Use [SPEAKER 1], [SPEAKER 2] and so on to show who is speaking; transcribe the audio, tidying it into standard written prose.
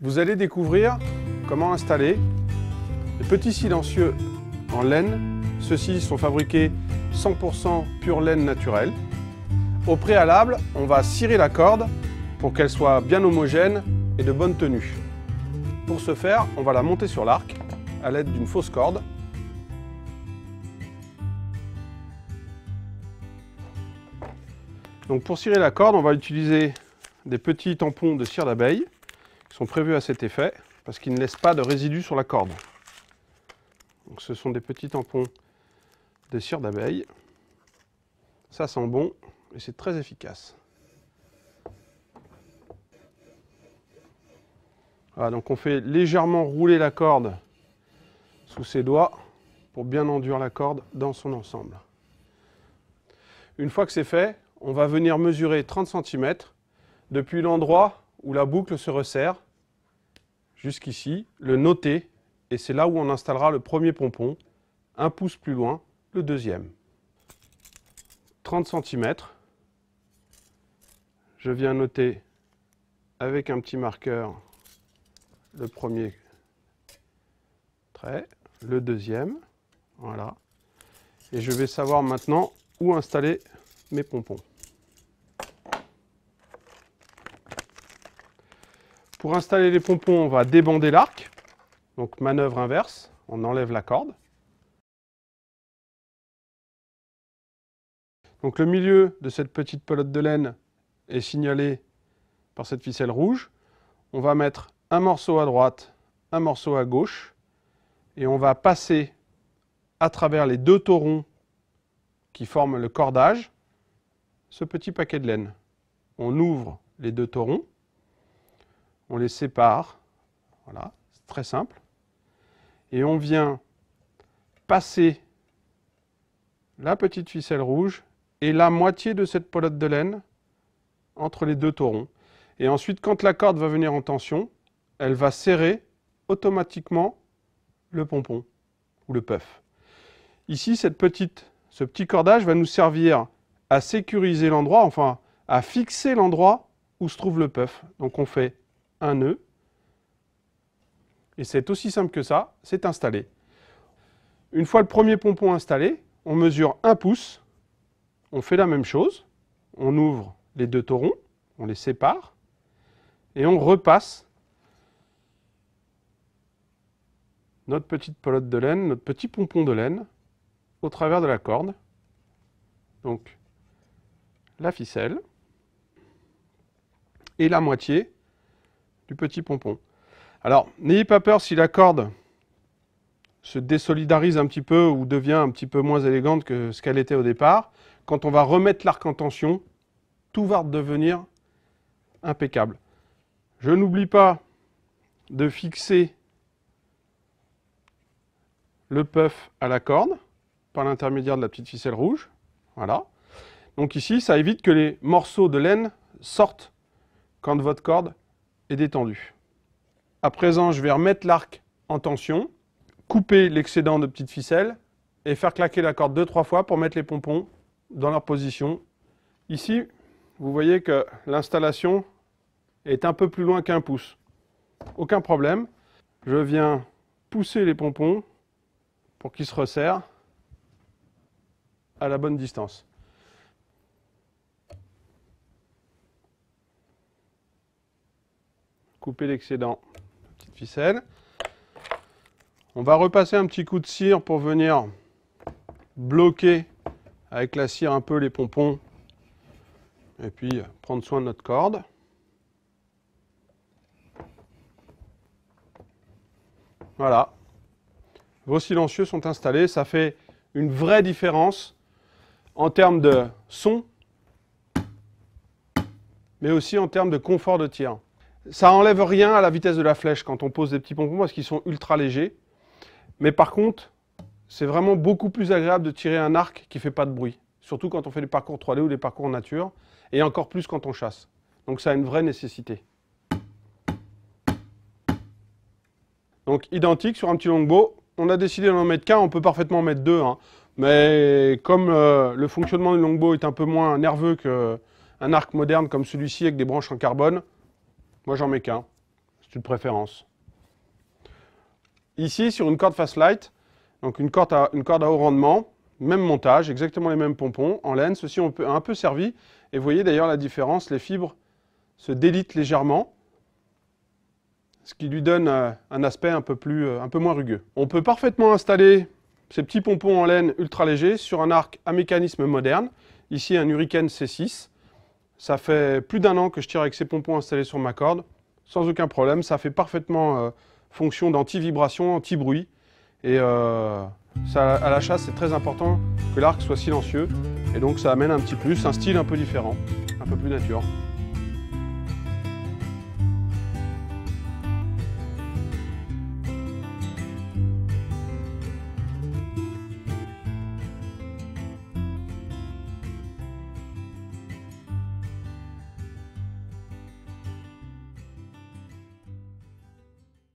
[SPEAKER 1] Vous allez découvrir comment installer des petits silencieux en laine. Ceux-ci sont fabriqués 100% pure laine naturelle. Au préalable, on va cirer la corde pour qu'elle soit bien homogène et de bonne tenue. Pour ce faire, on va la monter sur l'arc à l'aide d'une fausse corde. Donc pour cirer la corde, on va utiliser des petits tampons de cire d'abeille qui sont prévus à cet effet parce qu'ils ne laissent pas de résidus sur la corde. Donc ce sont des petits tampons de cire d'abeille. Ça sent bon et c'est très efficace. Voilà, donc on fait légèrement rouler la corde sous ses doigts pour bien enduire la corde dans son ensemble. Une fois que c'est fait, on va venir mesurer 30 cm depuis l'endroit où la boucle se resserre jusqu'ici, le noter, et c'est là où on installera le premier pompon, un pouce plus loin, le deuxième. 30 cm, je viens noter avec un petit marqueur le premier trait, le deuxième, voilà, et je vais savoir maintenant où installer mes pompons. Pour installer les pompons, on va débander l'arc, donc manœuvre inverse, on enlève la corde. Donc le milieu de cette petite pelote de laine est signalé par cette ficelle rouge. On va mettre un morceau à droite, un morceau à gauche, et on va passer à travers les deux taurons qui forment le cordage, ce petit paquet de laine. On ouvre les deux taurons, on les sépare, voilà, c'est très simple, et on vient passer la petite ficelle rouge et la moitié de cette pelote de laine entre les deux taurons. Et ensuite, quand la corde va venir en tension, elle va serrer automatiquement le pompon ou le puff. Ici, ce petit cordage va nous servir à sécuriser l'endroit, enfin à fixer l'endroit où se trouve le puff. Donc on fait un nœud, et c'est aussi simple que ça, c'est installé. Une fois le premier pompon installé, on mesure 1 pouce, on fait la même chose, on ouvre les deux taurons, on les sépare, et on repasse notre petite pelote de laine, notre petit pompon de laine, au travers de la corde. Donc la ficelle et la moitié du petit pompon. Alors, n'ayez pas peur si la corde se désolidarise un petit peu ou devient un petit peu moins élégante que ce qu'elle était au départ. Quand on va remettre l'arc en tension, tout va devenir impeccable. Je n'oublie pas de fixer le puff à la corde par l'intermédiaire de la petite ficelle rouge. Voilà. Donc ici, ça évite que les morceaux de laine sortent quand votre corde est détendue. À présent, je vais remettre l'arc en tension, couper l'excédent de petite ficelle et faire claquer la corde 2-3 fois pour mettre les pompons dans leur position. Ici, vous voyez que l'installation est un peu plus loin qu'1 pouce. Aucun problème. Je viens pousser les pompons pour qu'ils se resserrent à la bonne distance. Couper l'excédent de petite ficelle. On va repasser un petit coup de cire pour venir bloquer avec la cire un peu les pompons et puis prendre soin de notre corde. Voilà. Vos silencieux sont installés, ça fait une vraie différence en termes de son, mais aussi en termes de confort de tir. Ça n'enlève rien à la vitesse de la flèche quand on pose des petits pompons parce qu'ils sont ultra légers. Mais par contre, c'est vraiment beaucoup plus agréable de tirer un arc qui ne fait pas de bruit. Surtout quand on fait des parcours 3D ou des parcours en nature. Et encore plus quand on chasse. Donc ça a une vraie nécessité. Donc identique sur un petit longbow. On a décidé d'en mettre qu'un, on peut parfaitement en mettre deux. Hein. Mais comme le fonctionnement du longbow est un peu moins nerveux qu'un arc moderne comme celui-ci avec des branches en carbone, moi j'en mets qu'un. C'est une préférence. Ici, sur une corde Fastlight, donc une corde à haut rendement, même montage, exactement les mêmes pompons en laine. Ceci a un peu servi. Et vous voyez d'ailleurs la différence, les fibres se délitent légèrement, ce qui lui donne un aspect un peu moins rugueux. On peut parfaitement installer ces petits pompons en laine ultra légers sur un arc à mécanisme moderne. Ici, un Hurricane C6. Ça fait plus d'1 an que je tire avec ces pompons installés sur ma corde, sans aucun problème. Ça fait parfaitement fonction d'anti-vibration, anti-bruit. Et ça, à la chasse, c'est très important que l'arc soit silencieux. Et donc ça amène un petit plus, un style un peu différent, un peu plus nature.